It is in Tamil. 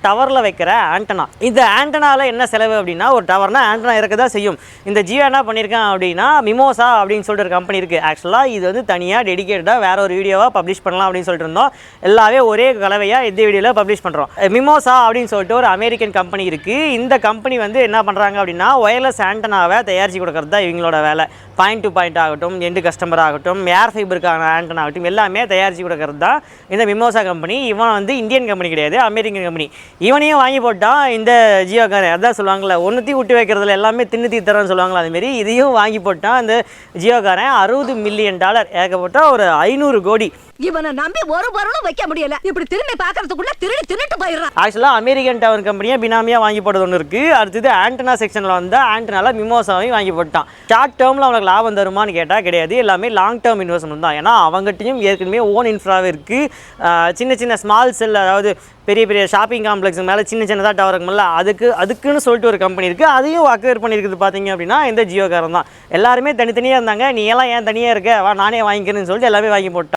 டவரில் வைக்கிற ஆண்டனா. இந்த ஆண்டனாவில் என்ன செலவு அப்படின்னா, ஒரு டவர்னா ஆண்டனா இருக்க தான் செய்யும். இந்த ஜியோ என்ன பண்ணியிருக்கான் அப்படின்னா, மிமோசா அப்படின்னு சொல்லிட்டு ஒரு கம்பெனி இருக்குது. ஆக்சுவலாக இது வந்து தனியாக டெடிகேட்டடாக வேற ஒரு வீடியோவாக பப்ளிஷ் பண்ணலாம் அப்படின்னு சொல்லிட்டு இருந்தோம். எல்லாமே ஒரே கலவையாக இந்த வீடியோவில் பப்ளிஷ் பண்ணுறோம். மிமோசா அப்படின்னு சொல்லிட்டு ஒரு அமெரிக்கன் கம்பெனி இருக்குது. இந்த கம்பெனி வந்து என்ன பண்ணுறாங்க அப்படின்னா, ஒயர்லெஸ் ஆண்டனாவை தயாரித்து கொடுக்கறது தான் இவங்களோட வேலை. பாயிண்ட் டு பாயிண்ட் ஆகட்டும், எண்டு கஸ்டமர் ஆகட்டும், ஏர் ஃபைபருக்கான ஆண்டனா ஆகட்டும், எல்லாமே தயாரித்து கொடுக்கறது தான் இந்த மிமோசா கம்பெனி. இவன் வந்து இந்தியன் கம்பெனி கிடையாது, அமெரிக்கன் கம்பெனி. இவனையும் வாங்கி போட்டான் இந்த ஜியோக்காரன். அதான் சொல்லுவாங்கள்ல, ஒன்றுத்தையும் விட்டு வைக்கிறதுல எல்லாமே தின்னு தீத்தரன்னு சொல்லுவாங்களா, அதுமாரி இதையும் வாங்கி போட்டான் இந்த ஜியோக்காரன். $60 மில்லியன் ஏகப்பட்ட ஒரு 500 கோடி. இவனை நம்பி ஒரு பொருளும் வைக்க முடியல. இப்படி திரும்பி பார்க்கறதுக்குள்ள திருட்டு போயிடுறான். ஆக்சுவலாக அமெரிக்கன் டவர் கம்பெனியை பினாமியாக வாங்கி போட்டது ஒன்று இருக்குது. அடுத்தது ஆண்டனா செக்ஷனில் வந்து ஆண்டனால மிமோசாவையும் வாங்கி போட்டான். ஷார்ட் டேர்மில் அவனுக்கு லாபம் தருமான்னு கேட்டால் கிடையாது. எல்லாமே லாங் டேர்ம் இன்வெஸ்ட்மெண்ட் தான். ஏன்னா அவங்ககிட்டையும் ஏற்கனவே ஓன் இன்ஃப்ராவே இருக்குது. சின்ன சின்ன ஸ்மால் செல், அதாவது பெரிய பெரிய ஷாப்பிங் காம்ப்ளெக்ஸ் மேலே சின்னதாக டவர் இருக்குமில்ல, அதுக்குன்னு சொல்லிட்டு ஒரு கம்பெனி இருக்குது. அதையும் அக்வயர் பண்ணியிருக்குது பார்த்தீங்க அப்படின்னா இந்த ஜியோக்காரன் தான். எல்லாருமே தனித்தனியாக இருந்தாங்க. நீ எல்லாம் ஏன் தனியாக இருக்க, வா நானே வாங்கிக்கிறேன்னு சொல்லிட்டு எல்லாமே வாங்கி போட்டான்.